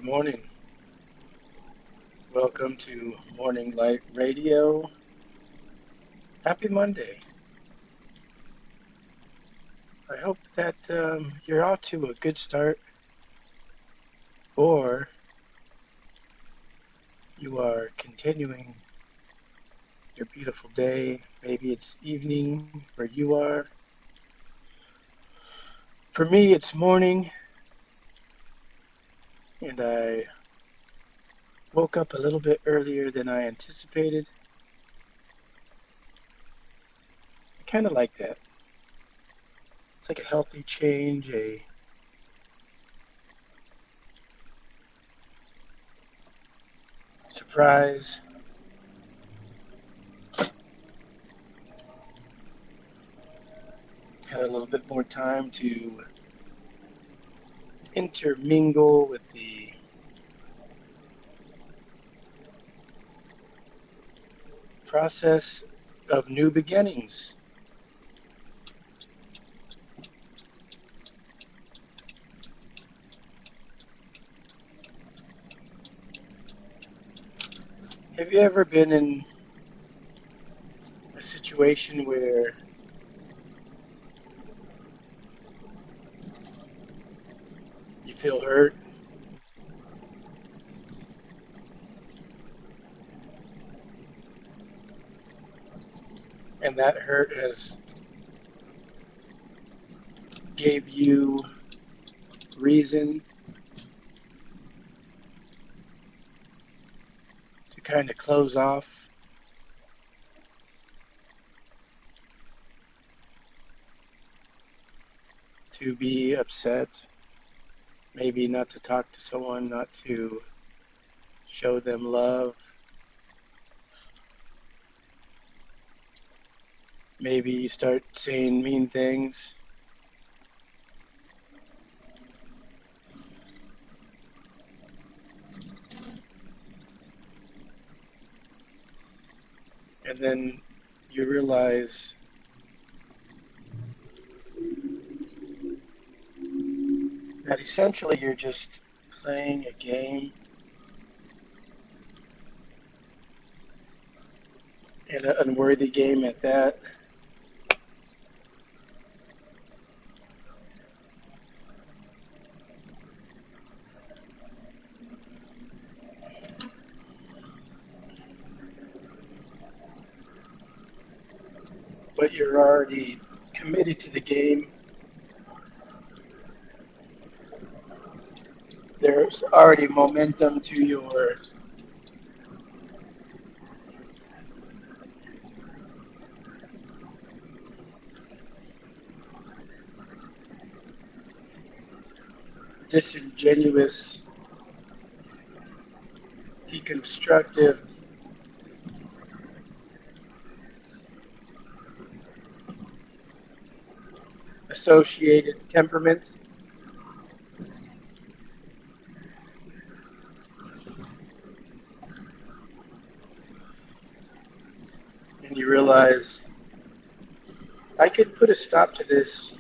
Good morning. Welcome to Morning Light Radio. Happy Monday. I hope that you're off to a good start, or you are continuing your beautiful day. Maybe it's evening where you are. For me, it's morning, and I woke up a little bit earlier than I anticipated. I kind of like that. It's like a healthy change, a surprise. Had a little bit more time to intermingle with the process of new beginnings. Have you ever been in a situation where you feel hurt and that hurt has gave you reason to kind of close off, to be upset, maybe not to talk to someone, not to show them love, maybe you start saying mean things, and then you realize that essentially you're just playing a game, and an unworthy game at that. But you're already committed to the game. There's already momentum to your disingenuous, deconstructive, associated temperaments, and you realize I could put a stop to this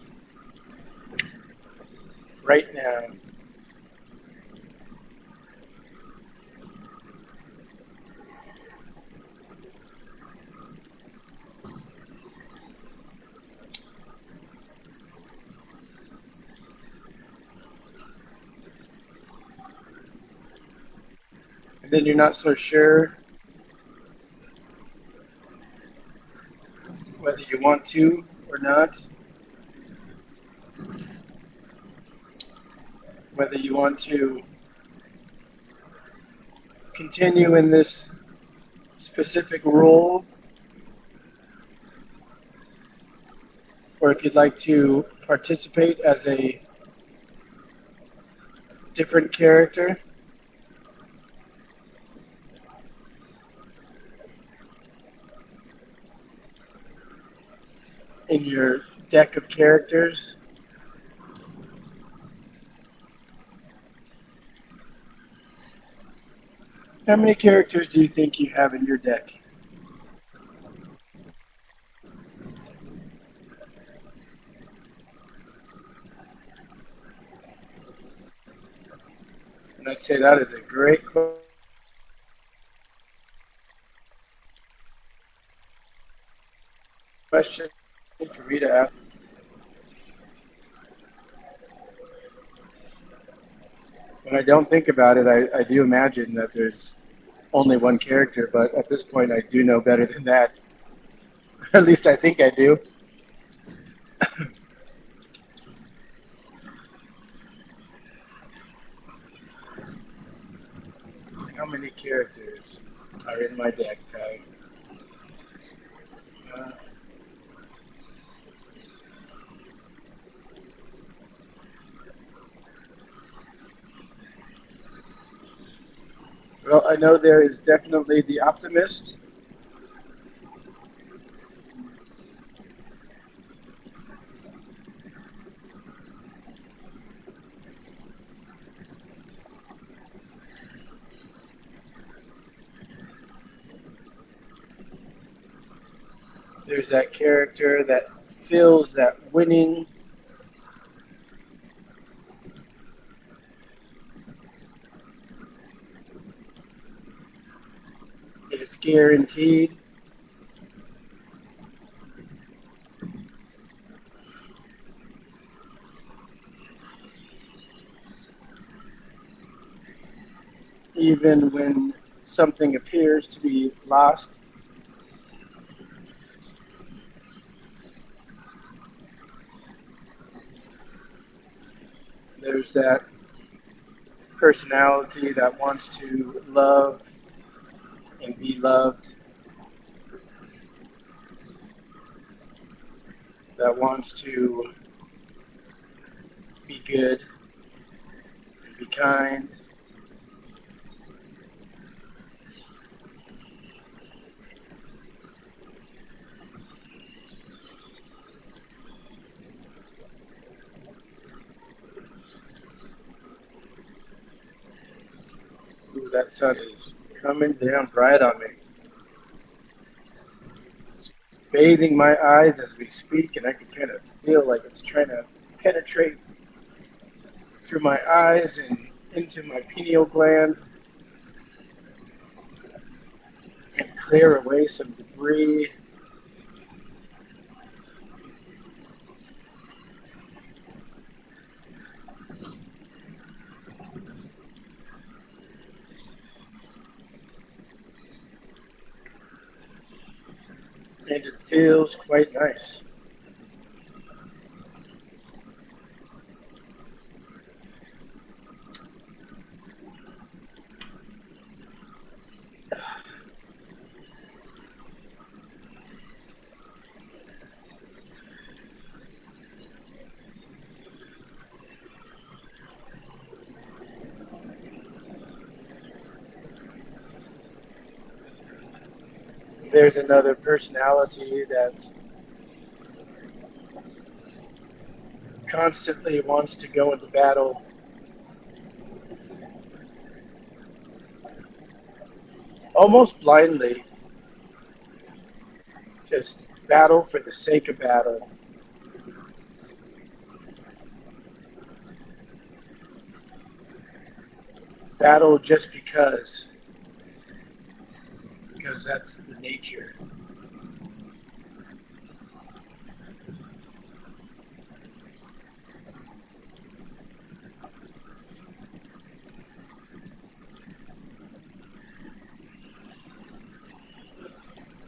right now. And then you're not so sure whether you want to or not, whether you want to continue in this specific role, or if you'd like to participate as a different character in your deck of characters. How many characters do you think you have in your deck? I'd say that is a great question for me to ask. When I don't think about it, I do imagine that there's only one character, but at this point, I do know better than that. At least I think I do. How many characters are in my deck, Ty? Uh, well, I know there is definitely the Optimist. There's that character that feels that winning is guaranteed. Even when something appears to be lost. There's that personality that wants to love and be loved, that wants to be good and be kind. Ooh, that sun is coming down bright on me. It's bathing my eyes as we speak, and I can kind of feel like it's trying to penetrate through my eyes and into my pineal gland and clear away some debris. And it feels quite nice. There's another personality that constantly wants to go into battle, almost blindly, just battle for the sake of battle. Battle just because that's the nature.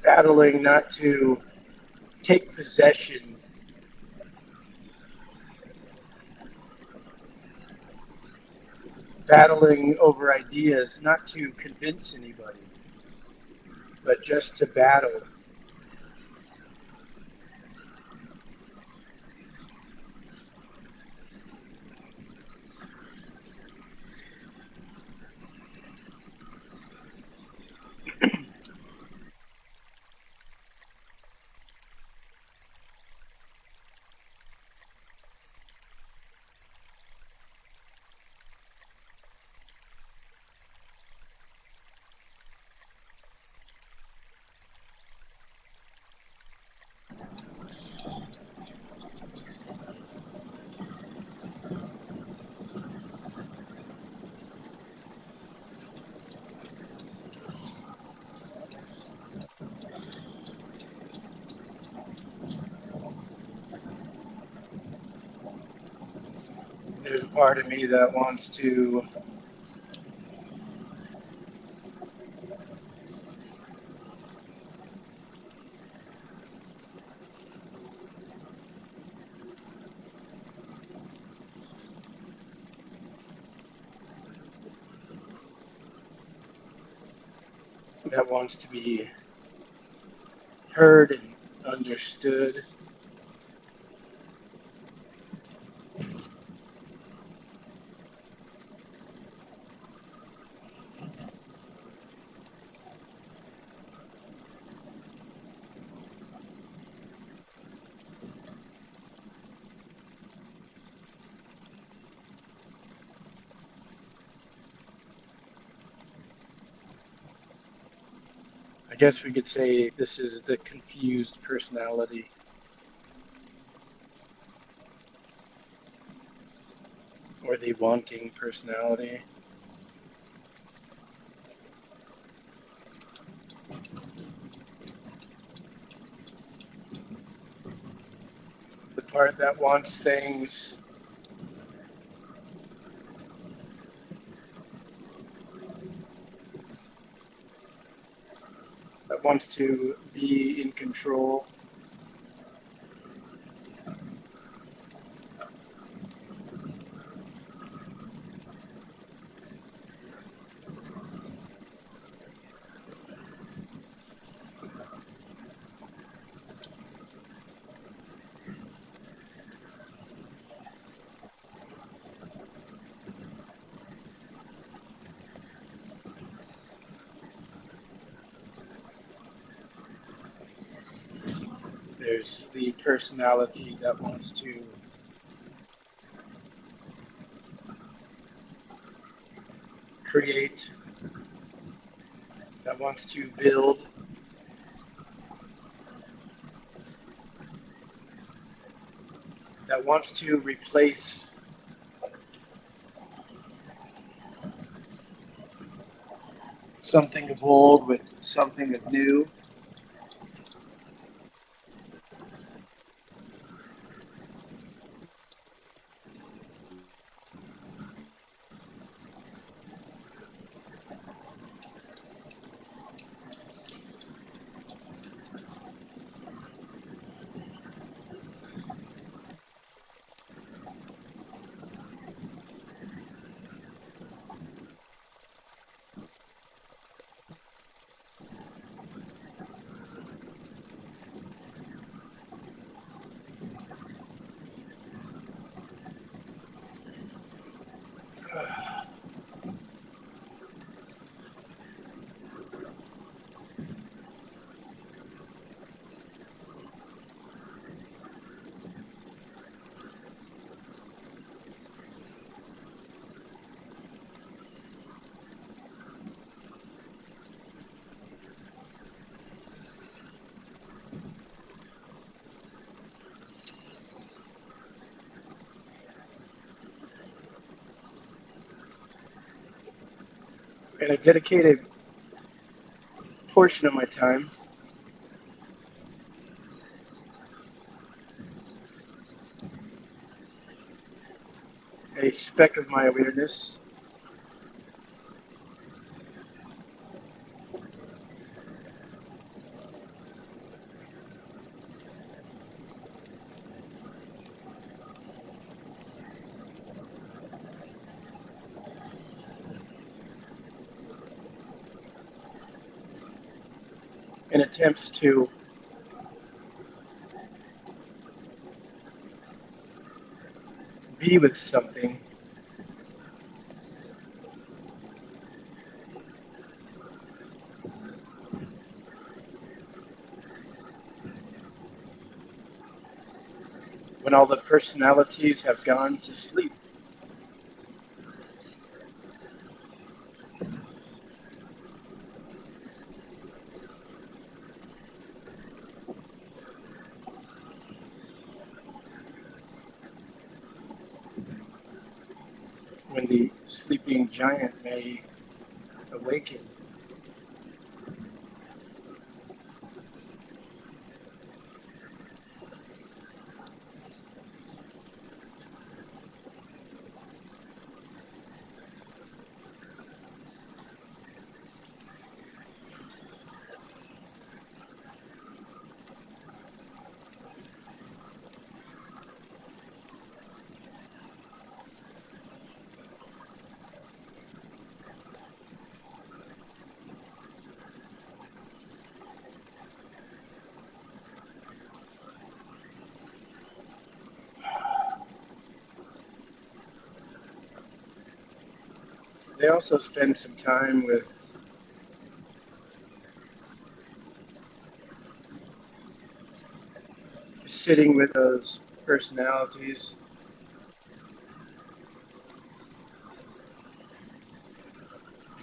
Battling not to take possession, battling over ideas, not to convince anybody, but just to battle. There's a part of me that wants to be heard and understood. I guess we could say this is the confused personality. Or the wanting personality. The part that wants things that wants to be in control. There's the personality that wants to create, that wants to build, that wants to replace something of old with something of new. And a dedicated portion of my time a speck of my awareness in attempts to be with something when all the personalities have gone to sleep. When the sleeping giant may awaken. they also spend some time with sitting with those personalities,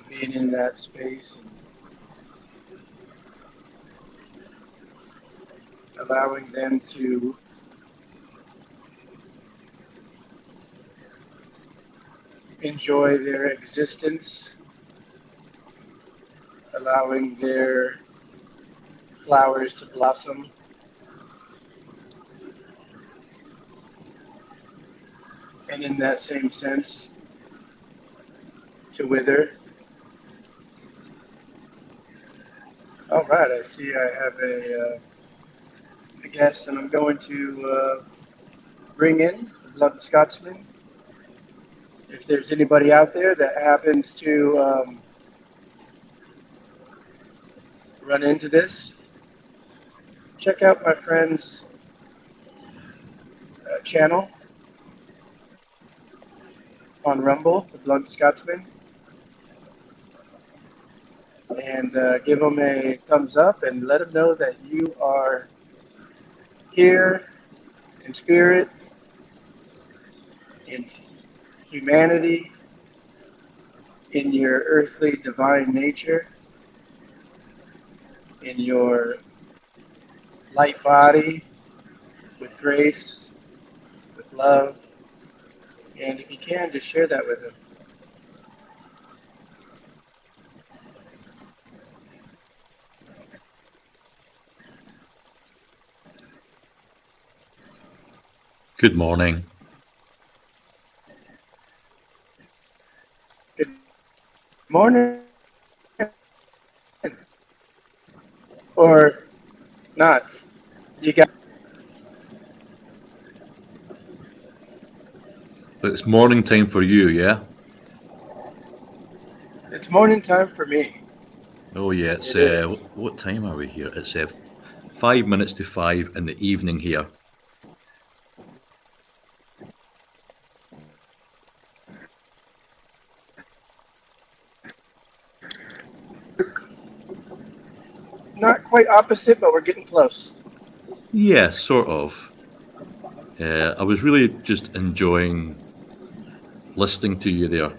being in that space and allowing them to enjoy their existence, allowing their flowers to blossom, and in that same sense, to wither. All right, I see I have a guest, and I'm going to bring in the Blunt Scotsman. If there's anybody out there that happens to run into this, check out my friend's channel on Rumble, the Blunt Scotsman, and give him a thumbs up and let him know that you are here in spirit, in humanity, in your earthly divine nature, in your light body, with grace, with love, and if you can, just share that with him. Good morning. Good morning. Or not. You got It's morning time for you, yeah? it's morning time for me. Oh, yeah, it's, It is. what time are we here? It's 5 minutes to 5 in the evening here. Not quite opposite, but we're getting close. Yeah, sort of. I was really just enjoying listening to you there.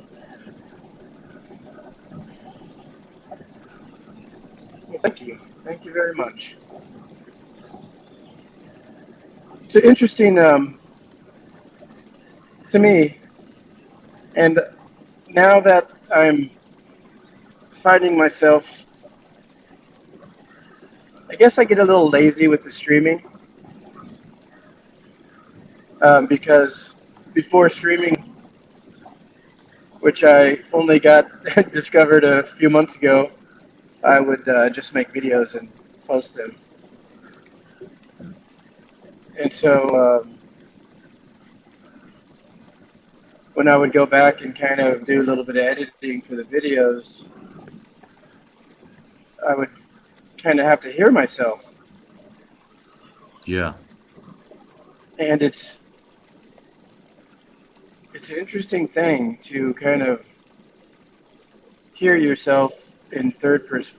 Well, thank you. Thank you very much. It's interesting to me, and now that I'm finding myself, I guess I get a little lazy with the streaming because before streaming, which I only got discovered a few months ago, I would just make videos and post them. And so when I would go back and kind of do a little bit of editing for the videos, I would kind of have to hear myself. Yeah. And it's an interesting thing to kind of hear yourself in third person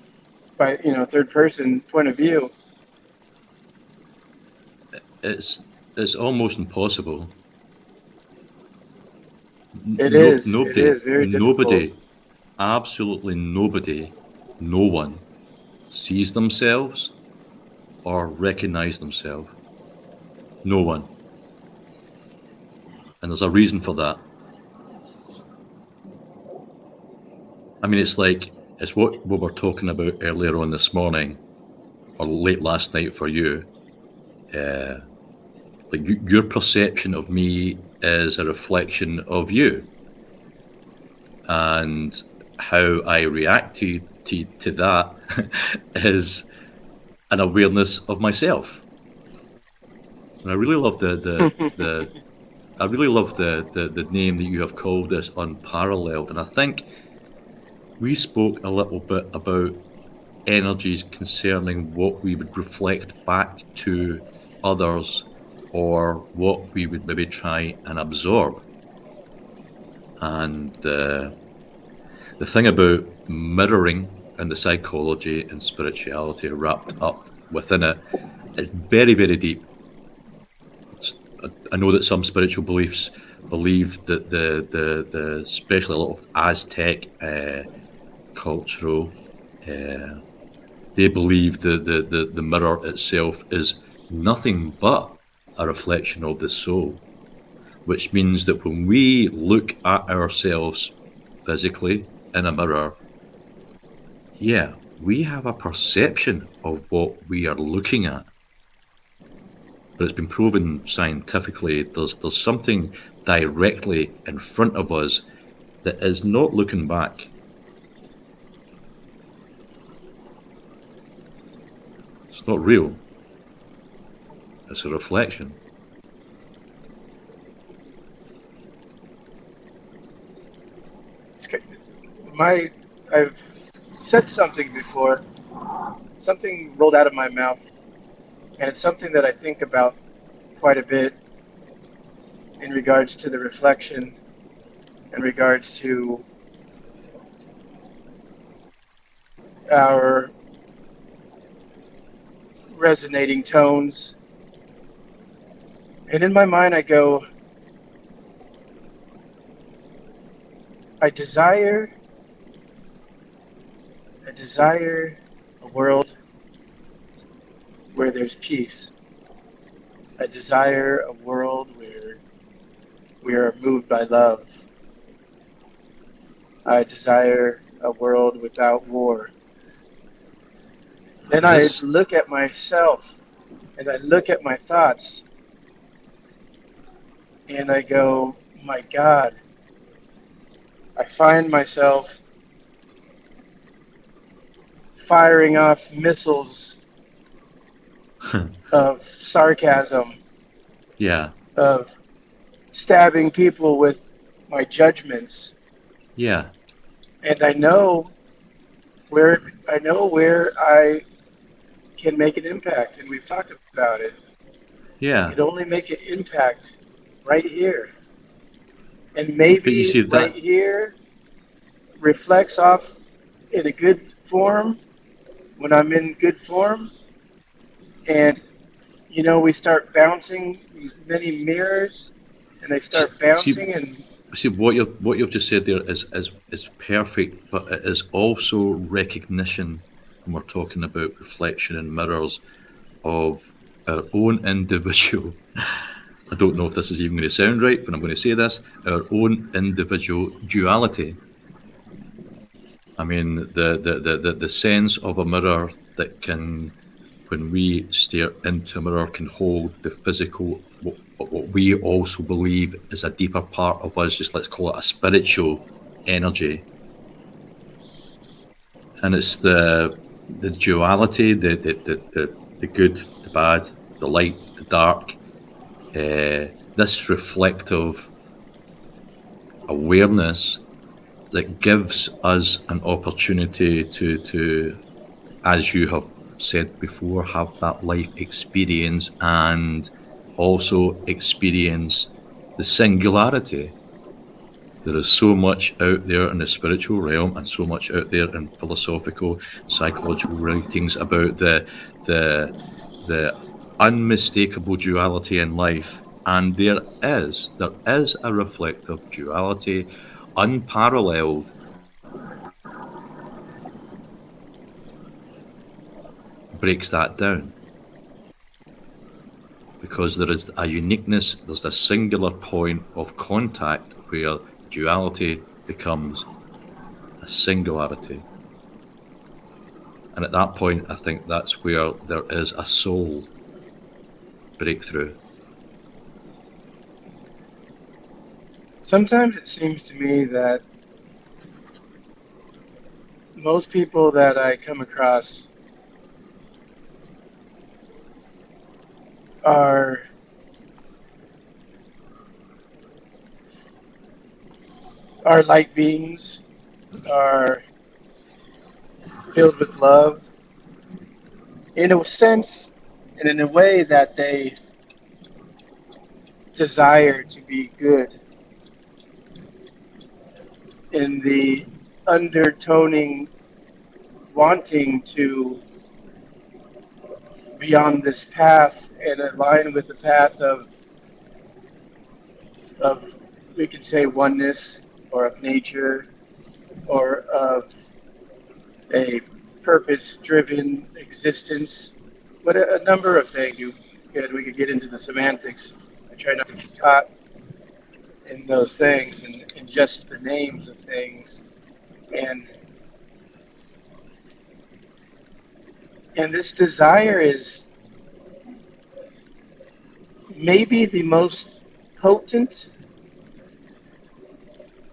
point of view. It's almost impossible. It is. It Nobody, is very difficult. absolutely nobody, no one sees themselves or recognize themselves. No one. And there's a reason for that. I mean, it's what we were talking about earlier on this morning, or late last night for you. Your perception of me is a reflection of you, and how I react to that is an awareness of myself. And I really love the name that you have called this, Unparalleled. And I think we spoke a little bit about energies concerning what we would reflect back to others, or what we would maybe try and absorb. And The thing about mirroring and the psychology and spirituality wrapped up within it is very, very deep. I know that some spiritual beliefs believe that the especially a lot of Aztec cultural, uh, they believe the mirror itself is nothing but a reflection of the soul, which means that when we look at ourselves physically in a mirror, yeah, we have a perception of what we are looking at. But it's been proven scientifically there's something directly in front of us that is not looking back. It's not real. It's a reflection. It's, my, I've said something before, something rolled out of my mouth, and it's something that I think about quite a bit in regards to the reflection, in regards to our resonating tones. And in my mind, I go, I desire, I desire a world where there's peace. I desire a world where we are moved by love. I desire a world without war. Then I This, look at myself and I look at my thoughts and I go, my God, I find myself firing off missiles of sarcasm, yeah, of stabbing people with my judgments. yeah, And I know where I can make an impact, and we've talked about it. I yeah. could only make an impact right here. And But you maybe see right that, here reflects off in a good form when I'm in good form. And, we start bouncing these many mirrors, and they start see, bouncing, and what you've just said there is perfect, but it is also recognition when we're talking about reflection and mirrors of our own individual. I don't know if this is even going to sound right, but I'm going to say this: our own individual duality. I mean, the sense of a mirror that can, when we stare into a mirror, can hold the physical, what we also believe is a deeper part of us, just let's call it a spiritual energy. And it's the duality, the good, the bad, the light, the dark, this reflective awareness that gives us an opportunity to, as you have said before, have that life experience and also experience the singularity. There is so much out there in the spiritual realm and so much out there in philosophical, psychological writings about the the unmistakable duality in life. And there is a reflective duality, unparalleled, breaks that down because there is a uniqueness, there's a singular point of contact where duality becomes a singularity. And at that point, I think that's where there is a soul breakthrough. sometimes it seems to me that most people that I come across are are light beings, are filled with love, in a sense, and in a way that they desire to be good in the undertoning wanting to be on this path and align with the path of we could say oneness or of nature or of a purpose driven existence. But a number of things we could get into the semantics. I try not to get caught in those things and in just the names of things. And and this desire is maybe the most potent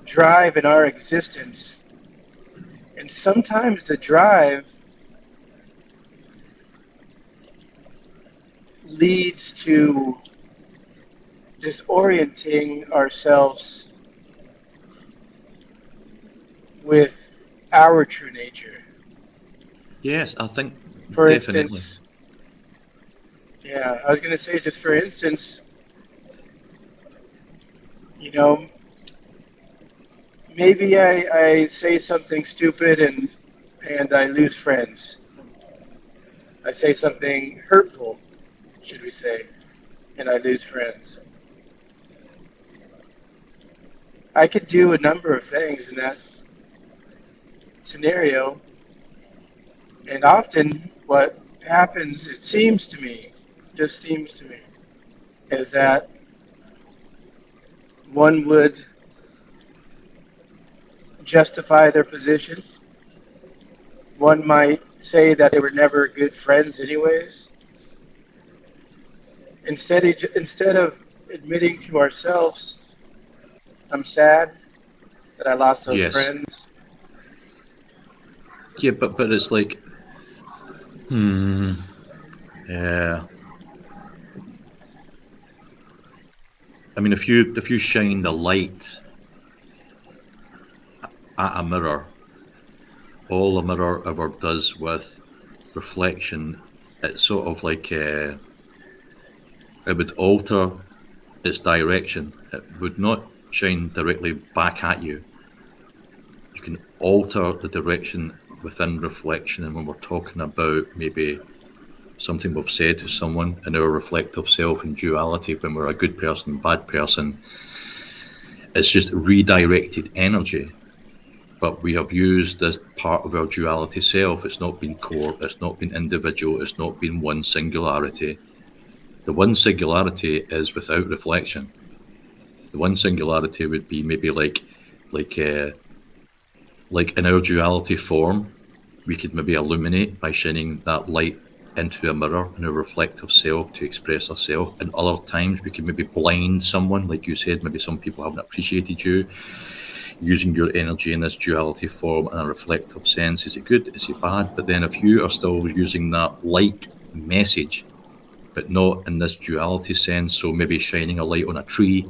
drive in our existence. And sometimes the drive leads to disorienting ourselves with our true nature. Yes, I think For definitely. instance, yeah, I was going to say, just for instance, you know, maybe I say something stupid and I lose friends. I say something hurtful, should we say, and I lose friends. I could do a number of things in that scenario, and often what happens, it seems to me, just seems to me, is that one would justify their position. One might say that they were never good friends, anyways. Instead of admitting to ourselves, I'm sad that I lost those Yes. friends. Yeah, but it's like, yeah. I mean, if you shine the light at a mirror, all a mirror ever does with reflection, it's sort of like it would alter its direction. It would not shine directly back at you. You can alter the direction within reflection. And when we're talking about maybe something we've said to someone in our reflective self and duality, when we're a good person, bad person, it's just redirected energy. But we have used this part of our duality self. It's not been core, it's not been individual, it's not been one singularity. The one singularity is without reflection. The one singularity would be maybe like uh, like in our duality form, we could maybe illuminate by shining that light into a mirror in our reflective self to express ourselves. And other times we could maybe blind someone, like you said, maybe some people haven't appreciated you. Using your energy in this duality form in a reflective sense, is it good? Is it bad? But then if you are still using that light message, but not in this duality sense, so maybe shining a light on a tree,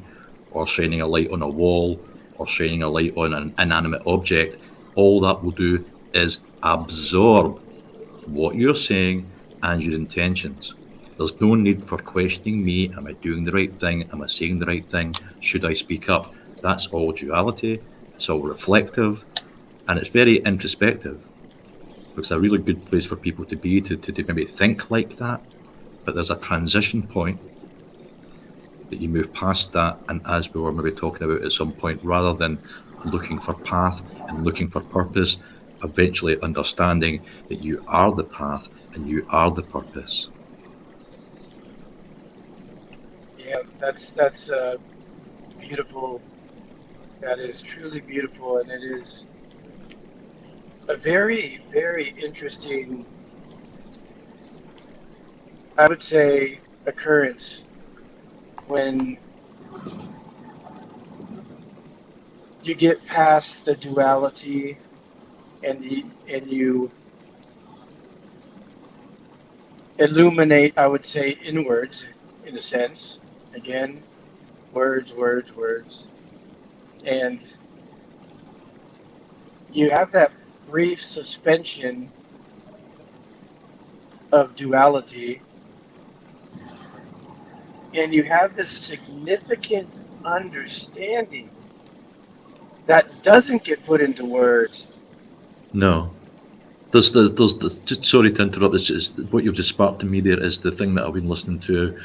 or shining a light on a wall, or shining a light on an inanimate object, all that will do is absorb what you're saying and your intentions. There's no need for questioning me. Am I doing the right thing? Am I saying the right thing? Should I speak up? That's all duality. It's all reflective, and it's very introspective. It's a really good place for people to be to maybe think like that. But there's a transition point that you move past that, and as we were maybe talking about at some point, rather than looking for path and looking for purpose, eventually understanding that you are the path and you are the purpose. Yeah, that's beautiful. That is truly beautiful, and it is a very, very interesting, I would say, occurrence when you get past the duality and you illuminate, I would say, inwards in a sense. Again, words, words, words. And you have that brief suspension of duality, and you have this significant understanding that doesn't get put into words. No. There's just sorry to interrupt. It's just what you've just sparked in me there is the thing that I've been listening to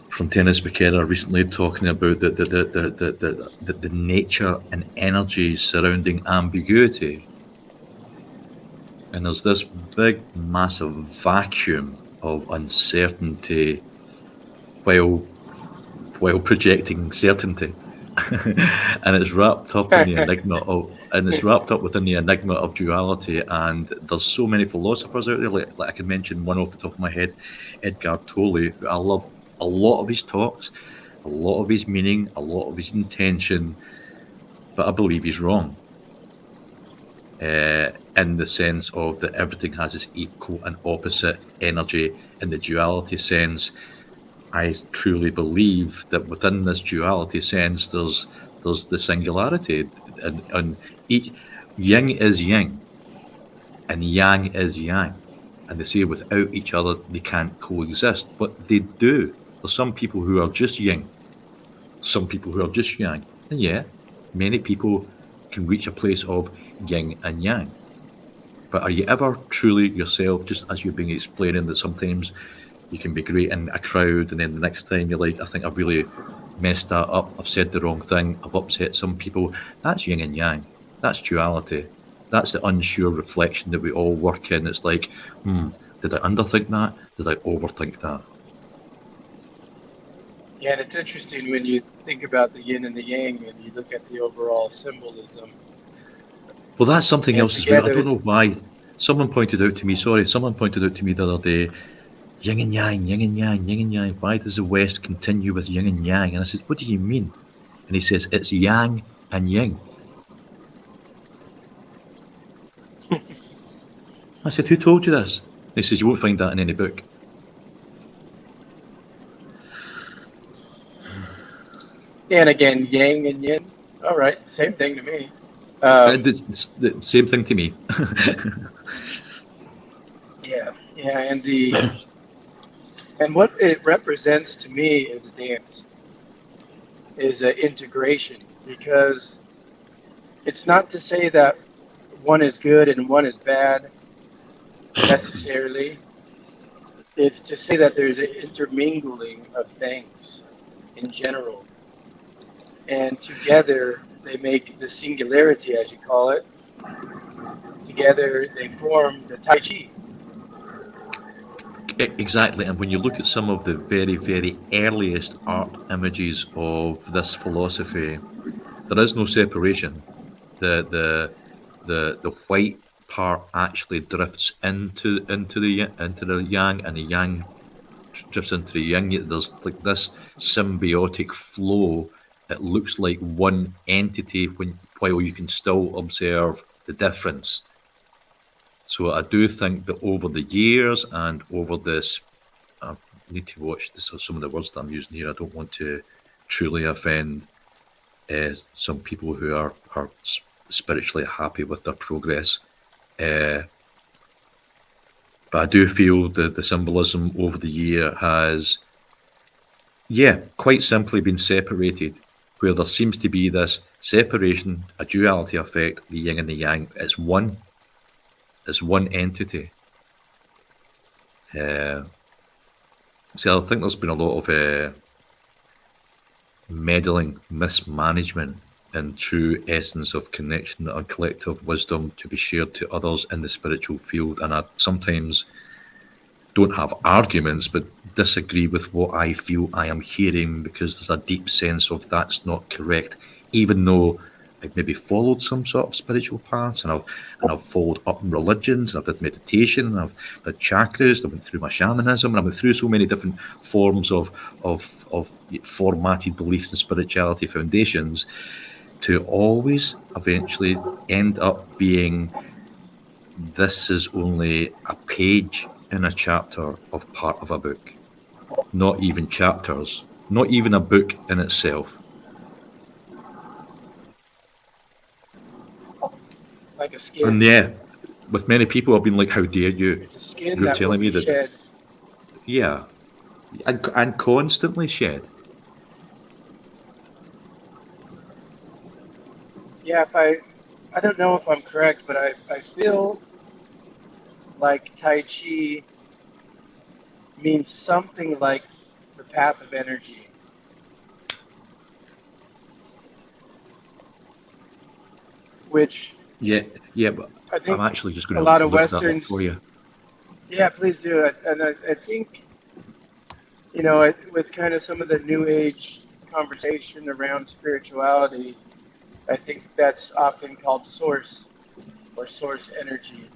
from Tennis McKenna recently, talking about the nature and energy surrounding ambiguity. And there's this big, massive vacuum of uncertainty while projecting certainty. And it's wrapped up in the enigma of and it's wrapped up within the enigma of duality. And there's so many philosophers out there, like I can mention one off the top of my head, Edgar Tolle, who I love a lot of his talks, a lot of his meaning, a lot of his intention, but I believe he's wrong. In the sense of that everything has its equal and opposite energy. In the duality sense, I truly believe that within this duality sense, there's the singularity, and each yin is yin, and yang is yang, and they say without each other they can't coexist, but they do. There's some people who are just yin, some people who are just yang, and yeah, many people can reach a place of yin and yang. But are you ever truly yourself, just as you've been explaining that sometimes you can be great in a crowd and then the next time you're like, I think I've really messed that up, I've said the wrong thing, I've upset some people. That's yin and yang. That's duality. That's the unsure reflection that we all work in. It's like, did I underthink that? Did I overthink that? Yeah, and it's interesting when you think about the yin and the yang and you look at the overall symbolism. Well, that's something And else as well. I don't together, know why. Someone pointed out to me the other day, yin and yang, yin and yang, yin and yang. Why does the West continue with yin and yang? And I said, what do you mean? And he says, it's yang and yin. I said, who told you this? And he says, you won't find that in any book. and again, yang and yin. All right, same thing to me. Um, It's the same thing to me. yeah, yeah, and what it represents to me is a dance, is an integration, because it's not to say that one is good and one is bad necessarily. It's to say that there's an intermingling of things in general, and together they make the singularity, as you call it. Together they form the Tai Chi. Exactly. And when you look at some of the very, very earliest art images of this philosophy, there is no separation. The white part actually drifts into the yang, and the yang drifts into the yin. There's like this symbiotic flow. It looks like one entity while you can still observe the difference. So I do think that over the years and over this, I need to watch this, some of the words that I'm using here. I don't want to truly offend some people who are spiritually happy with their progress. Uh, but I do feel that the symbolism over the year has, yeah, quite simply been separated, where there seems to be this separation, a duality effect, the yin and the yang. It's one entity. So I think there's been a lot of meddling, mismanagement, and true essence of connection and collective wisdom to be shared to others in the spiritual field. And I sometimes don't have arguments, but disagree with what I feel I am hearing, because there's a deep sense of that's not correct, even though I've maybe followed some sort of spiritual paths, and I've followed up in religions, and I've did meditation, and I've did chakras, I went through my shamanism, and I went through so many different forms of formatted beliefs and spirituality foundations, to always eventually end up being, this is only a page in a chapter of part of a book. Not even chapters, not even a book in itself. Like a And skin. yeah, with many people, I've been like, how dare you? It's a skin You're that will telling me be that, shed. yeah, and constantly shed. yeah, if I don't know if I'm correct, but I feel like Tai Chi means something like the path of energy, which Yeah, yeah, but I I'm think actually just a going lot to of look that up for Westerns, you. yeah, please do it. And I think, with kind of some of the new age conversation around spirituality, I think that's often called source or source energy.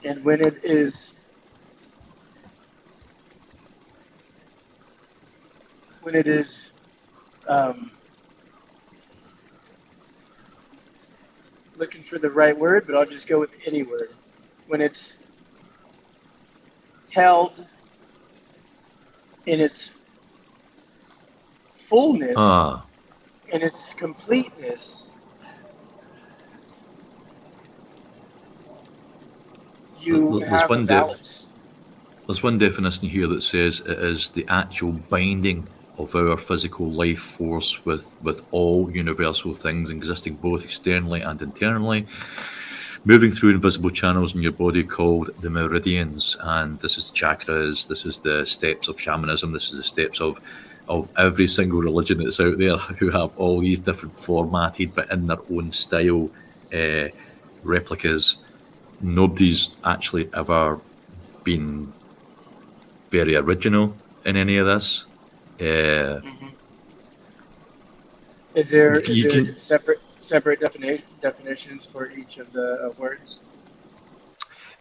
And when it is um, looking for the right word, but I'll just go with any word. When it's held in its fullness, Ah, in its completeness, you there's have a balance. there's one definition here that says it is the actual binding of our physical life force with all universal things existing both externally and internally, moving through invisible channels in your body called the meridians. And this is the chakras, this is the steps of shamanism, this is the steps of every single religion that's out there who have all these different formatted but in their own style uh, replicas. Nobody's actually ever been very original in any of this. Uh, Mm-hmm. Is there can, separate definitions for each of the words?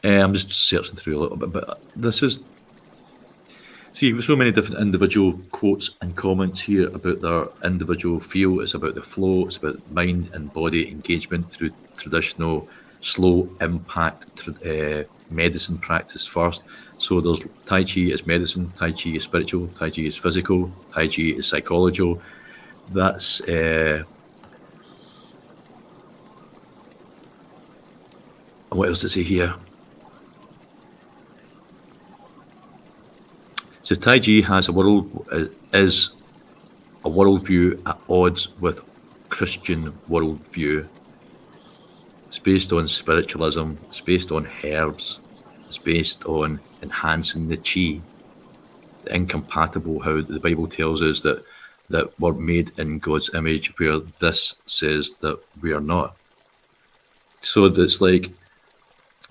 I'm just searching through a little bit, but this is see so many different individual quotes and comments here about their individual feel. It's about the flow. It's about mind and body engagement through traditional slow impact medicine practice first. So there's Tai Chi is medicine, Tai Chi is spiritual, Tai Chi is physical, Tai Chi is psychological. That's what else does it say here? It says Tai Chi has a world is a worldview at odds with Christian worldview. It's based on spiritualism. It's based on herbs. It's based on enhancing the chi, the incompatible. How the Bible tells us that we're made in God's image, where this says that we are not. So that's like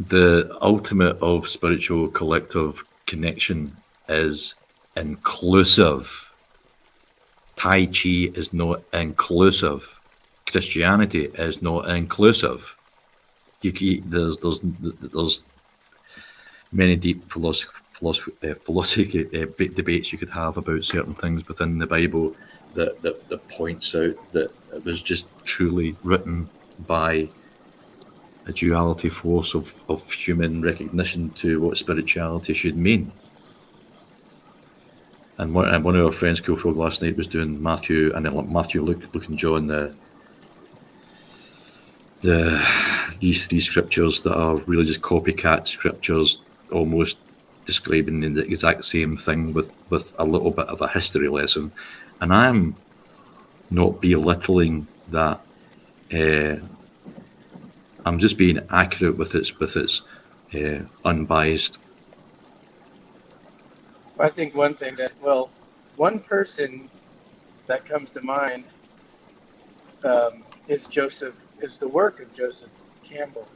the ultimate of spiritual collective connection is inclusive. Tai Chi is not inclusive. Christianity is not inclusive. There's many deep philosophy debates you could have about certain things within the Bible that points out that it was just truly written by a duality force of human recognition to what spirituality should mean. And one of our friends, Cool Frog, last night was doing Matthew and then Matthew, Luke, and John, the these scriptures that are really just copycat scriptures, almost describing the exact same thing with a little bit of a history lesson. And I'm not belittling that. Uh, I'm just being accurate with its unbiased. I think one person that comes to mind is the work of Joseph Campbell.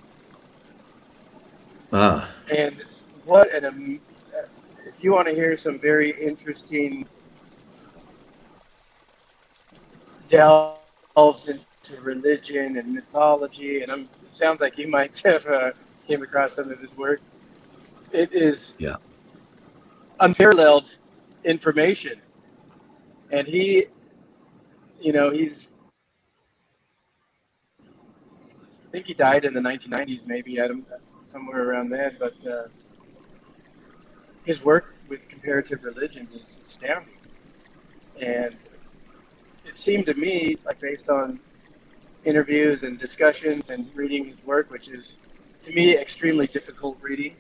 Ah, And what if you want to hear some very interesting delves into religion and mythology, and it sounds like you might have came across some of his work. It is yeah. unparalleled information, and he's I think he died in the 1990s, maybe somewhere around then, but his work with comparative religions is astounding. And it seemed to me, like based on interviews and discussions and reading his work, which is to me extremely difficult reading,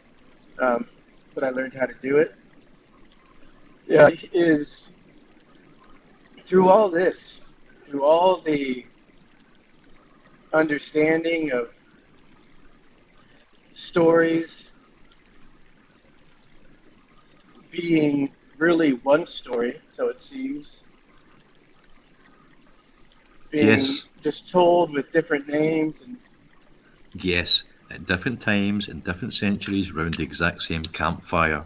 um, but I learned how to do it. is through all this, through all the understanding of stories being really one story, so it seems, being Yes, just told with different names and yes, at different times, in different centuries, round the exact same campfire.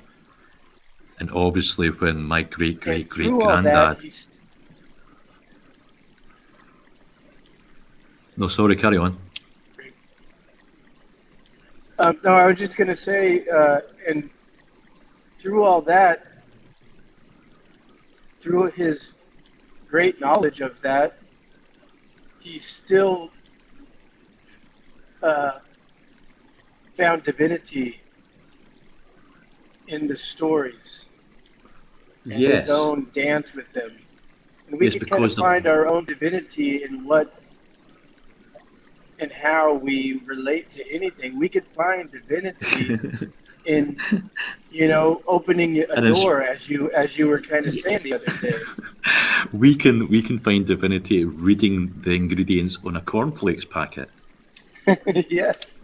And obviously, when my great great and great through all that granddad. No, sorry, carry on. no, I was just going to say, and through all that, through his great knowledge of that, he still uh, found divinity in the stories and his Yes, own dance with them. And we yes, can kind of because find our own divinity in what and how we relate to anything. We could find divinity in, opening a and it's, door, as you were kind of saying the other day. we can find divinity reading the ingredients on a cornflakes packet. Yes.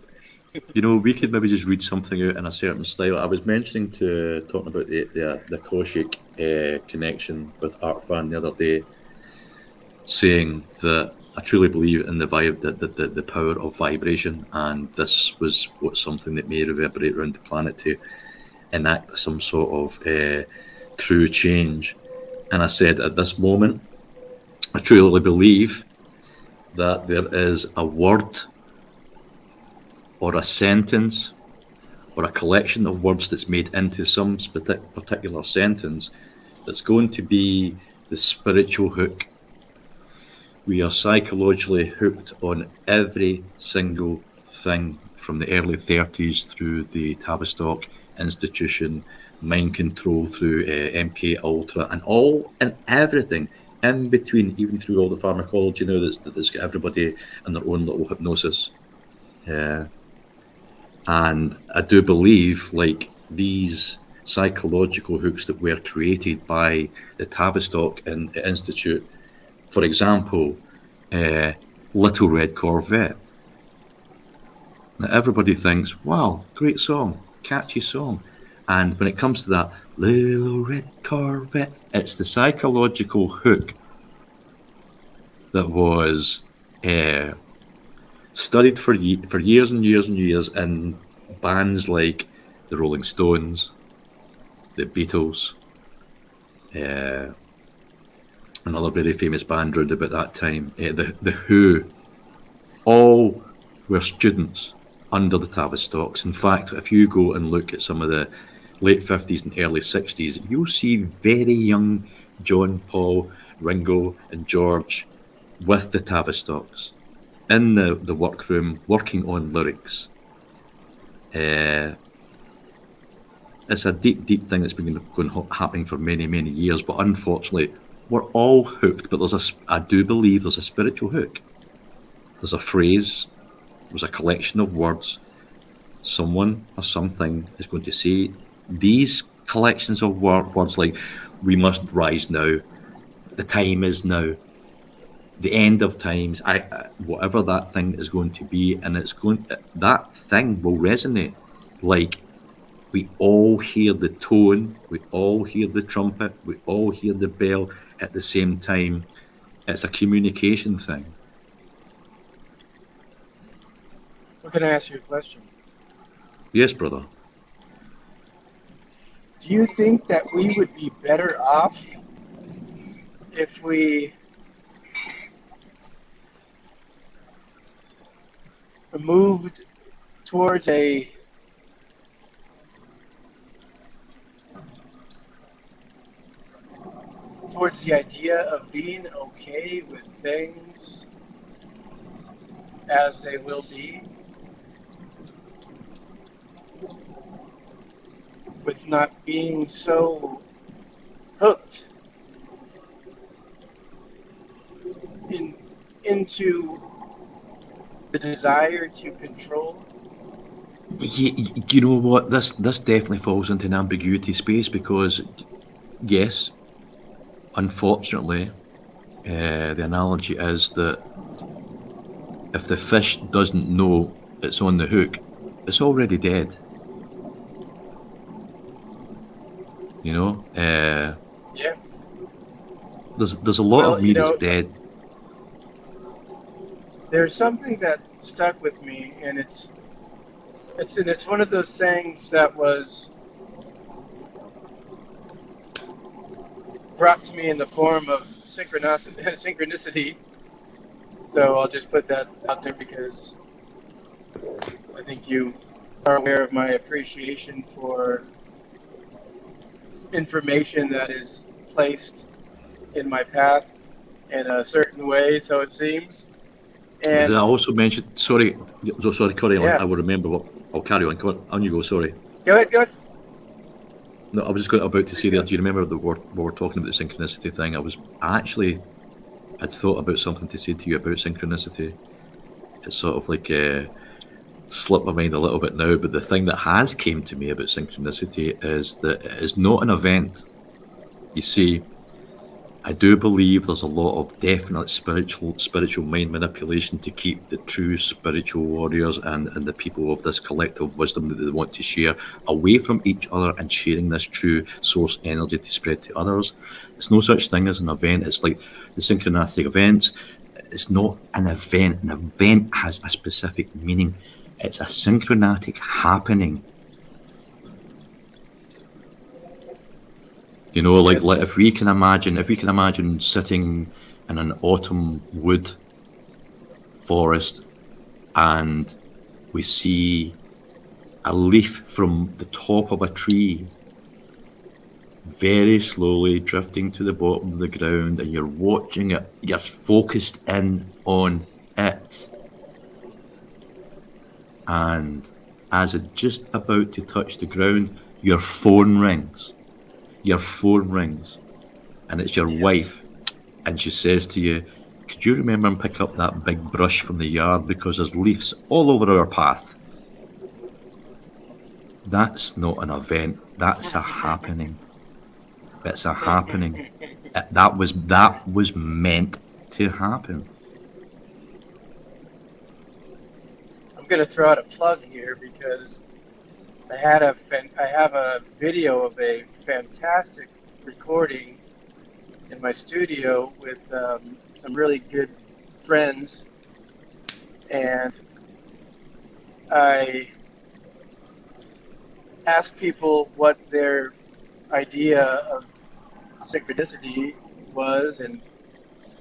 We could maybe just read something out in a certain style. I was talking about the Koshik connection with Art Fan the other day, saying that I truly believe in the power of vibration, and this was something that may reverberate around the planet to enact some sort of true change. And I said, at this moment, I truly believe that there is a word or a sentence or a collection of words that's made into some particular sentence that's going to be the spiritual hook. We are psychologically hooked on every single thing from the early 30s through the Tavistock Institution, mind control through MK Ultra, and everything in between, even through all the pharmacology now that's got everybody in their own little hypnosis. Uh, and I do believe, like, these psychological hooks that were created by the Tavistock Institute, for example, uh, Little Red Corvette. Now, everybody thinks, wow, great song, catchy song. And when it comes to that Little Red Corvette, it's the psychological hook that was uh, studied for years and years and years in bands like the Rolling Stones, the Beatles, uh, another very famous band around about that time, the Who, all were students under the Tavistocks. In fact, if you go and look at some of the late 50s and early 60s, you'll see very young John, Paul, Ringo, and George with the Tavistocks in the workroom working on lyrics. Uh, it's a deep, deep thing that's been happening for many, many years, but unfortunately, we're all hooked. But I do believe there's a spiritual hook. There's a phrase, there's a collection of words. Someone or something is going to say these collections of words like, we must rise now, the time is now, the end of times, whatever that thing is going to be, and that thing will resonate. Like, we all hear the tone, we all hear the trumpet, we all hear the bell at the same time. It's a communication thing. Well, can I ask you a question? Yes, brother. Do you think that we would be better off if we moved towards the idea of being okay with things as they will be, with not being so hooked into the desire to control? You know what? This definitely falls into an ambiguity space, because yes, unfortunately, the analogy is that if the fish doesn't know it's on the hook, it's already dead. You know, Yeah. there's a lot of Well, me that's dead. there's something that stuck with me, and it's one of those things that was brought to me in the form of synchronicity. So I'll just put that out there because I think you are aware of my appreciation for information that is placed in my path in a certain way, so it seems. Did I And also mention? Sorry, sorry, carry on. I yeah, will remember what. I'll carry on. Come on you go. Sorry. go ahead, go ahead. No, I was just about to Please say there. go. Do you remember the we were talking about the synchronicity thing? I actually had thought about something to say to you about synchronicity. It's sort of like slipped my mind a little bit now. But the thing that has came to me about synchronicity is that it is not an event. You see, I do believe there's a lot of definite spiritual mind manipulation to keep the true spiritual warriors and the people of this collective wisdom that they want to share away from each other and sharing this true source energy to spread to others. It's no such thing as an event. It's like the synchronistic events. It's not an event. An event has a specific meaning. It's a synchronatic happening. You know, like Yes. if we can imagine sitting in an autumn wood forest and we see a leaf from the top of a tree very slowly drifting to the bottom of the ground, and you're watching it, you're focused in on it. And as it's just about to touch the ground, your phone rings. Your phone rings, and it's your Yes. wife, and she says to you, "Could you remember and pick up that big brush from the yard because there's leaves all over our path?" That's not an event. That's a happening. It's a happening. That was meant to happen. I'm gonna throw out a plug here because I have a video of a fantastic recording in my studio with some really good friends, and I asked people what their idea of synchronicity was, and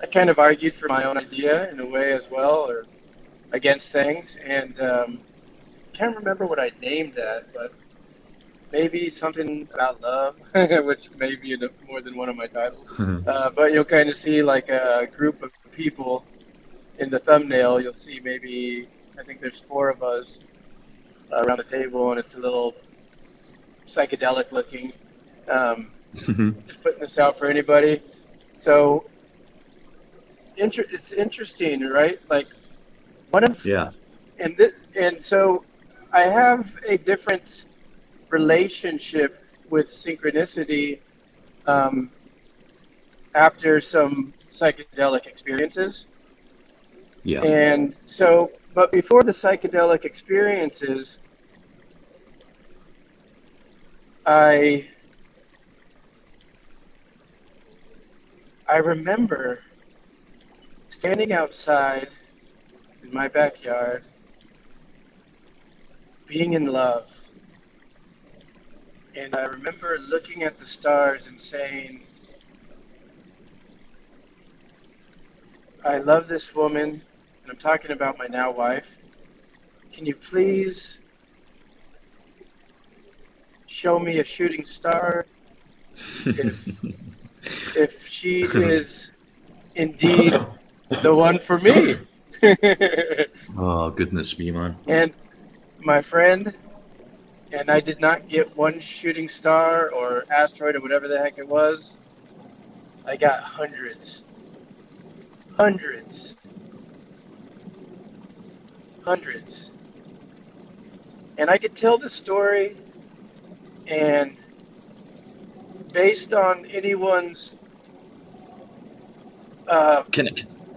I kind of argued for my own idea in a way as well, or against things, and I can't remember what I named that, but maybe something about love, which may be in more than one of my titles. But you'll kind of see like a group of people in the thumbnail. You'll see maybe, I think there's four of us around the table, and it's a little psychedelic looking. Um, just putting this out for anybody. So it's interesting, right? Like one of Yeah. and so I have a different relationship with synchronicity um, after some psychedelic experiences. Yeah. And so, but before the psychedelic experiences, I I remember standing outside in my backyard, being in love. And I remember looking at the stars and saying, I love this woman, and I'm talking about my now wife. Can you please show me a shooting star if if she is indeed the one for me? Oh goodness me, man. And my friend, and I did not get one shooting star or asteroid or whatever the heck it was. I got hundreds, hundreds, hundreds. And I could tell the story, and based on anyone's uh, Can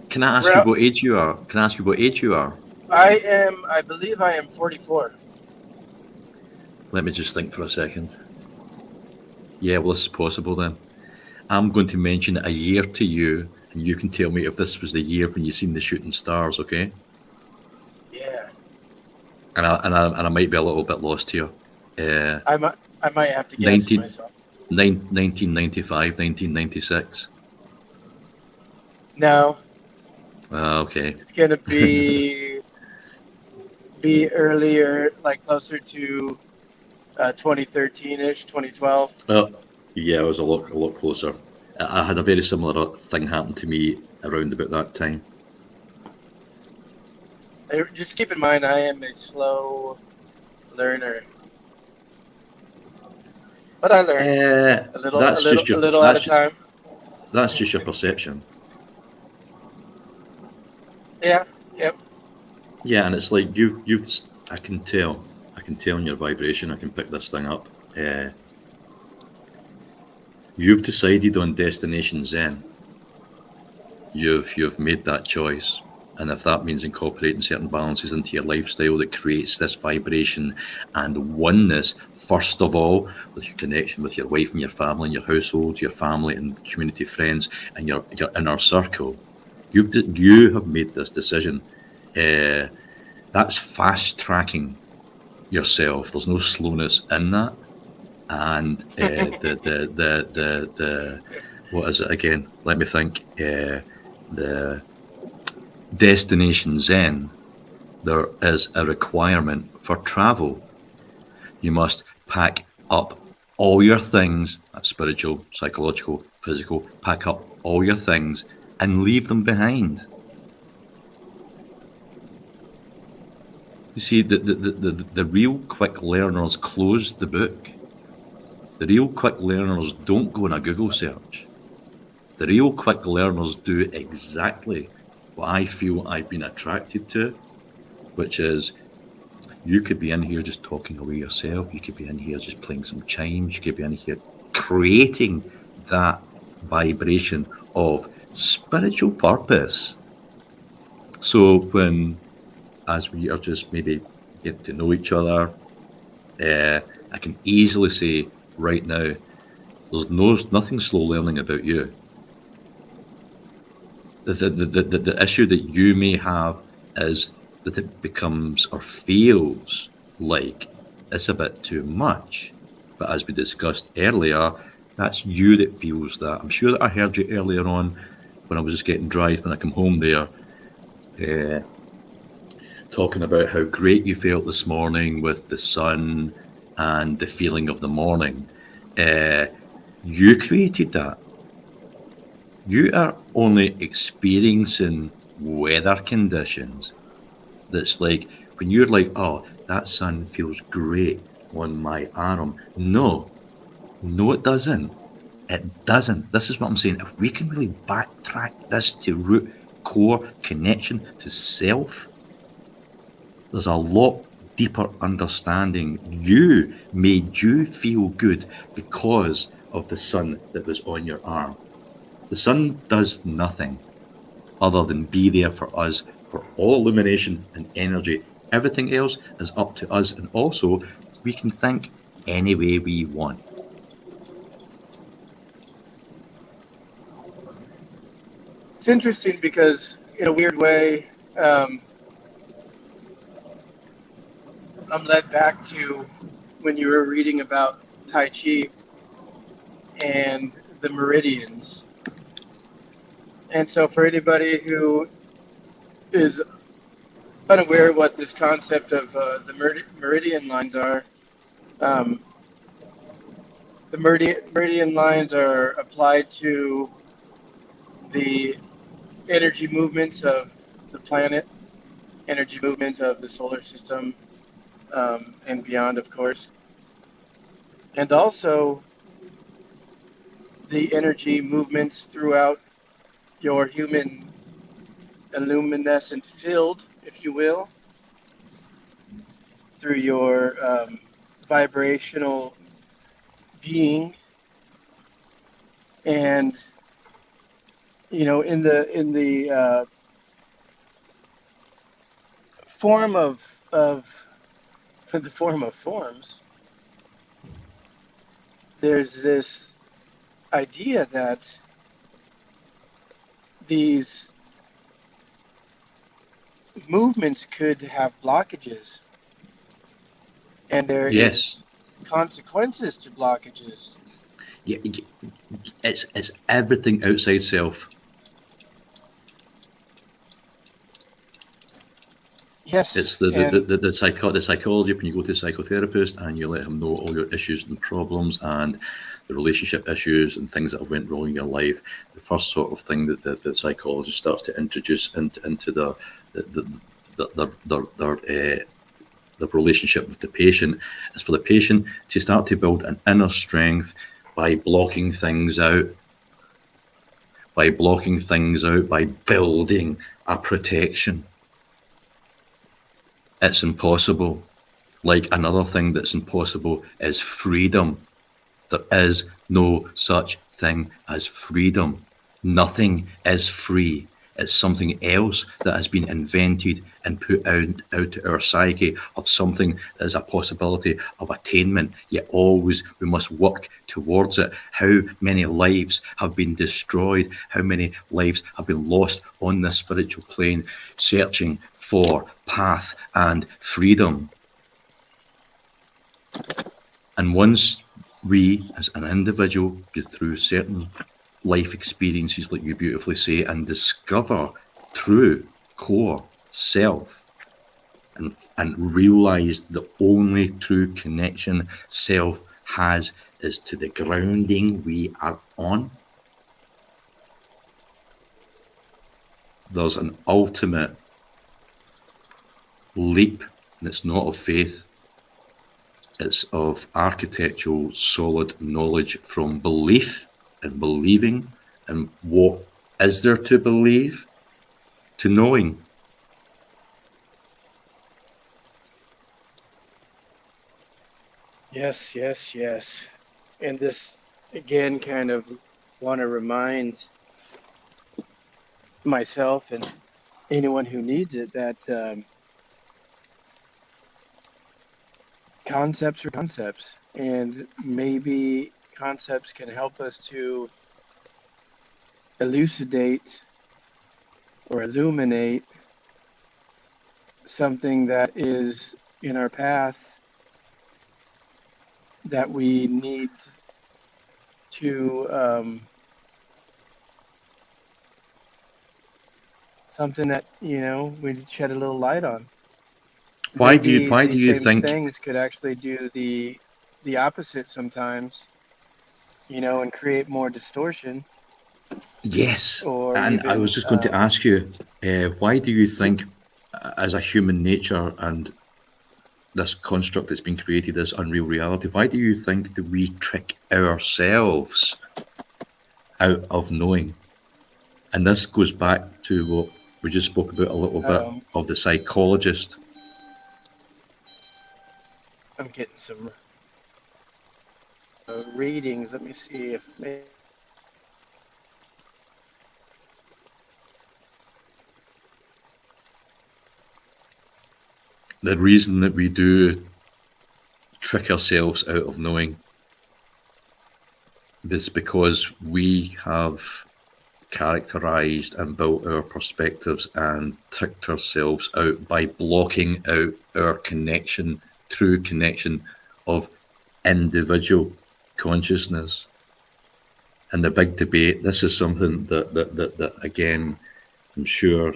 can I ask you rel- what age you are? Can I ask you what age you are? I believe I am 44. Let me just think for a second. Yeah, well, this is possible then. I'm going to mention a year to you, and you can tell me if this was the year when you seen the shooting stars, okay? Yeah, And I might be a little bit lost here. Uh, I might have to guess 19, myself. 1995, 1996. No, Okay. it's gonna be earlier, like closer to 2013 ish, 2012. Yeah, I was a lot closer. I had a very similar thing happen to me around about that time. Just keep in mind, I am a slow learner, but I learn That's just a your little at a time. that's just your perception. Yeah, yep. Yeah, and it's like you've I can tell in your vibration. I can pick this thing up. Uh, you've decided on Destination Zen. You've made that choice. And if that means incorporating certain balances into your lifestyle that creates this vibration and oneness, first of all, with your connection with your wife and your family and your household, your family and community friends and your inner circle, you have made this decision. Uh, that's fast tracking yourself. There's no slowness in that. And the what is it again? Let me think. The Destination Zen, there is a requirement for travel. You must pack up all your things, that's spiritual, psychological, physical, pack up all your things and leave them behind. You see, the real quick learners close the book. The real quick learners don't go on a Google search. The real quick learners do exactly what I feel I've been attracted to, which is you could be in here just talking away yourself. You could be in here just playing some chimes. You could be in here creating that vibration of spiritual purpose. So when, as we are just maybe getting to know each other, I can easily say right now, there's nothing slow learning about you. The issue that you may have is that it becomes or feels like it's a bit too much. But as we discussed earlier, that's you that feels that. I'm sure that I heard you earlier on when I was just getting drive when I come home there, uh, talking about how great you felt this morning with the sun and the feeling of the morning. Uh, you created that. You are only experiencing weather conditions. That's like when you're like, oh, that sun feels great on my arm. No, no, it doesn't. It doesn't. This is what I'm saying. If we can really backtrack this to root core connection to self, there's a lot deeper understanding. You made you feel good because of the sun that was on your arm. The sun does nothing other than be there for us for all illumination and energy. Everything else is up to us. And also, we can think any way we want. It's interesting because, in a weird way, um, I'm led back to when you were reading about Tai Chi and the meridians. And so, for anybody who is unaware what this concept of the meridian lines are, um, the meridian lines are applied to the energy movements of the planet, energy movements of the solar system, and beyond, of course, and also the energy movements throughout your human illuminescent field, if you will, through your vibrational being. And in the form of the form of forms, there's this idea that these movements could have blockages, and there Yes. is consequences to blockages. Yeah, it's everything outside self. Yes, It's and the psychology when you go to a psychotherapist and you let him know all your issues and problems and the relationship issues and things that have went wrong in your life. The first sort of thing that the psychologist starts to introduce into the relationship with the patient is for the patient to start to build an inner strength by blocking things out, by building a protection. It's impossible. Like another thing that's impossible is freedom. There is no such thing as freedom. Nothing is free. It's something else that has been invented and put out to our psyche of something that is a possibility of attainment, yet always we must work towards it. How many lives have been destroyed? How many lives have been lost on this spiritual plane, searching for path and freedom? And once we, as an individual, go through certain life experiences, like you beautifully say, and discover true core self and realize the only true connection self has is to the grounding we are on, there's an ultimate leap, and it's not of faith. It's of architectural, solid knowledge from belief and believing, and what is there to believe, to knowing. yes, yes, yes. And this again kind of want to remind myself and anyone who needs it that concepts are concepts, and maybe concepts can help us to elucidate or illuminate something that is in our path that we need to something that we shed a little light on. Why do you Maybe why do these you same think things could actually do the opposite sometimes, and create more distortion, yes? or And I even was just going to ask you, why do you think, as a human nature and this construct that's been created, this unreal reality, why do you think that we trick ourselves out of knowing? And this goes back to what we just spoke about a little bit um, of the psychologist. I'm getting some readings. Let me see if maybe. The reason that we do trick ourselves out of knowing is because we have characterized and built our perspectives and tricked ourselves out by blocking out our connection, true connection of individual consciousness. And the big debate, this is something that again, I'm sure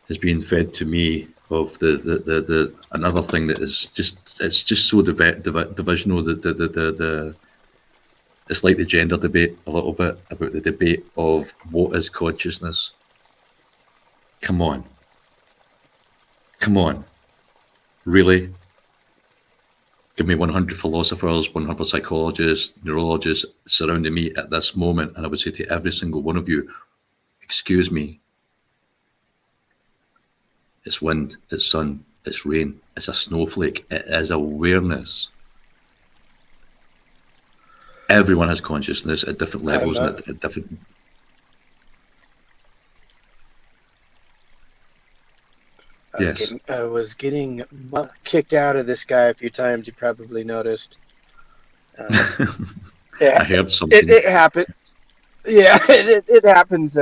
has been fed to me of the another thing that is just, it's just so divisional, the it's like the gender debate a little bit, about the debate of what is consciousness. Come on. Come on. Really? Give me 100 philosophers, 100 psychologists, neurologists surrounding me at this moment, and I would say to every single one of you, excuse me, it's wind, it's sun, it's rain, it's a snowflake, it is awareness. Everyone has consciousness at different I'm levels and at different. Yes. I was getting kicked out of this guy a few times. You probably noticed. Um, I it, heard it something. it happened. Yeah, it happens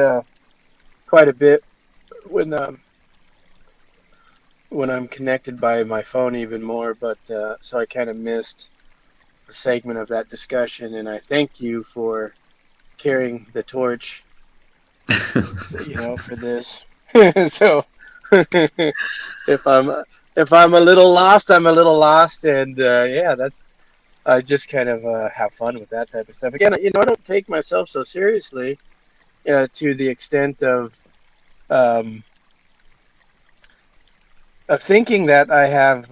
quite a bit when I'm connected by my phone even more. But so I kind of missed a segment of that discussion, and I thank you for carrying the torch, for this. So if I'm a little lost, I'm a little lost, and yeah, that's I just kind of have fun with that type of stuff. Again, I don't take myself so seriously to the extent um, of thinking that I have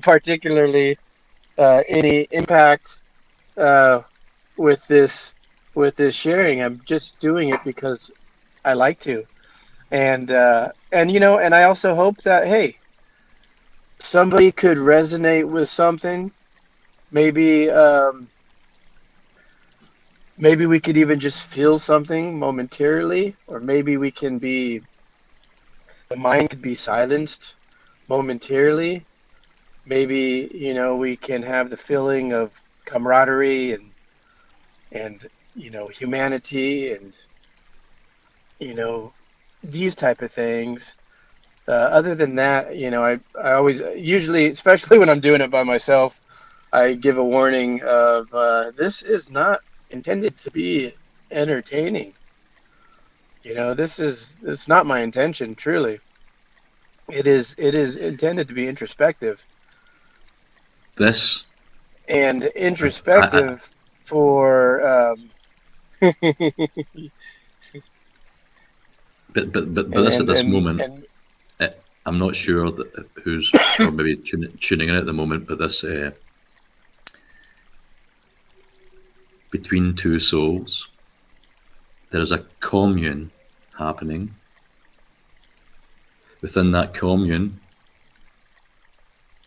particularly any impact uh, with this with this sharing. I'm just doing it because I like to, and I also hope that hey, somebody could resonate with something. Maybe maybe we could even just feel something momentarily, or maybe we can be the mind could be silenced momentarily. Maybe we can have the feeling of camaraderie and humanity and you know these type of things. Other than that, I always usually, especially when I'm doing it by myself, I give a warning of this is not intended to be entertaining. It's not my intention. Truly, it is intended to be introspective This, and I, introspective for but this at and this and moment, and eh, I'm not sure that who's or maybe tuning in at the moment, but this between two souls, there is a commune happening. Within that commune,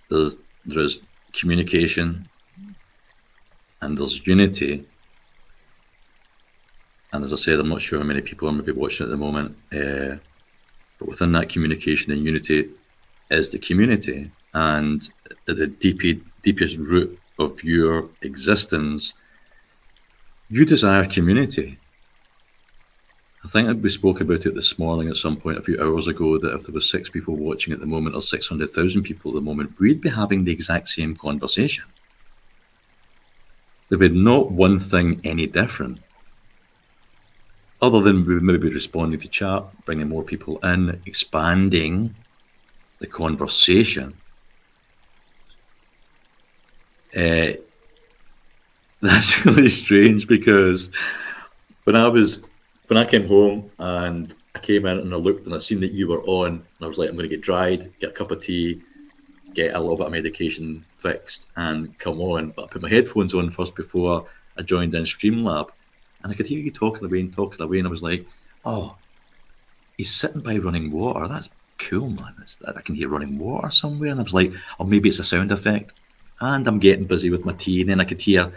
there is communication and there's unity. And as I said, I'm not sure how many people are maybe watching at the moment, but within that communication and unity is the community. And at the deepest root of your existence, you desire community. I think that we spoke about it this morning at some point a few hours ago that if there was 6 people watching at the moment or 600,000 people at the moment, we'd be having the exact same conversation. There would be not one thing any different, other than we would maybe be responding to chat, bringing more people in, expanding the conversation. Uh, that's really strange because when I came home and I came in and I looked and I seen that you were on, and I was like, I'm going to get dried, get a cup of tea, get a little bit of medication fixed, and come on. But I put my headphones on first before I joined in Streamlab, and I could hear you talking away, and I was like, oh, he's sitting by running water. That's cool, man. I can hear running water somewhere, and I was like, oh, maybe it's a sound effect. And I'm getting busy with my tea, and then I could hear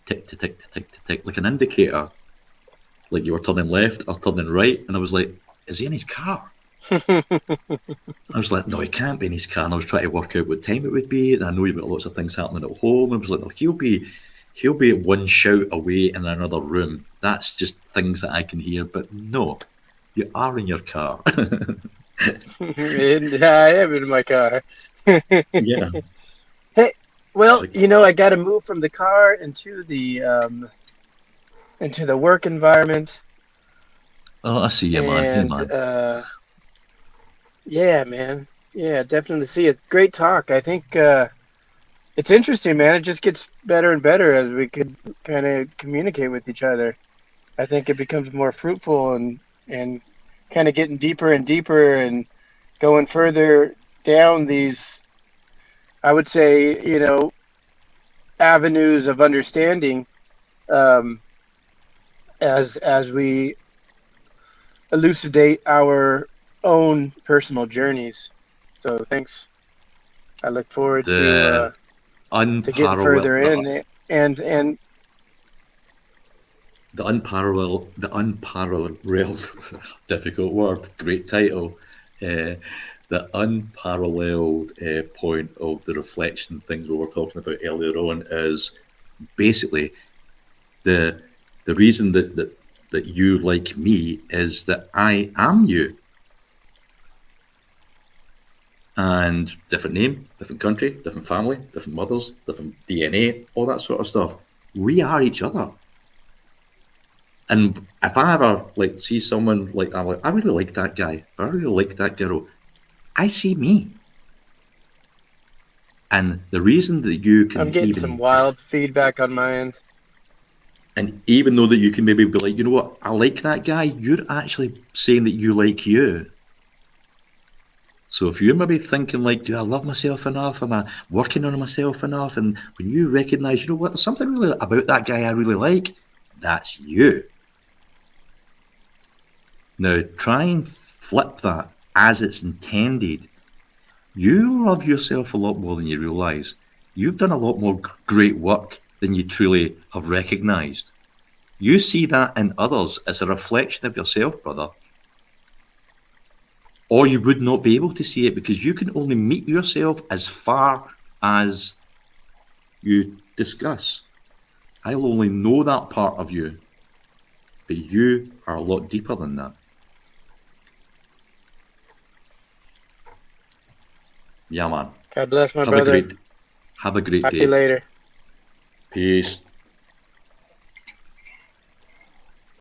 tick, tick, tick, tick, tick, tick, like an indicator, like you were turning left or turning right. And I was like, is he in his car? I was like, no, he can't be in his car. And I was trying to work out what time it would be. And I know you've got lots of things happening at home. And I was like, no, he'll be one shout away in another room. That's just things that I can hear. But no, you are in your car. and I am in my car. Yeah. Hey, well, Like, I got to move from the car into the work environment, oh, I see you, man. Hey, and man. yeah, man, yeah, definitely see it. Great talk. I think it's interesting, man. It just gets better and better as we could kind of communicate with each other. I think it becomes more fruitful and kind of getting deeper and deeper and going further down these, I would say, avenues of understanding um, as we elucidate our own personal journeys. So thanks. I look forward The to getting unparalleled. further in and the unparalleled, difficult word, great title. The unparalleled point of the reflection things we were talking about earlier on is basically the the reason that you like me is that I am you. And different name, different country, different family, different mothers, different DNA, all that sort of stuff. We are each other. And if I ever like see someone like I'm like, I really like that guy, or I really like that girl, I see me. And the reason that you I'm can getting some even wild feedback on my end. and even though that you can maybe be like, you know what, I like that guy, you're actually saying that you like you. So if you're maybe thinking like, do I love myself enough? Am I working on myself enough? And when you recognize, you know what, there's something really about that guy I really like, that's you. Now try and flip that as it's intended. You love yourself a lot more than you realize. You've done a lot more great work than you truly have recognized. You see that in others as a reflection of yourself, brother. Or you would not be able to see it because you can only meet yourself as far as you discuss. I'll only know that part of you, but you are a lot deeper than that. Yeah, man. God bless my Have a brother. great have a great Talk to you day. later. Peace.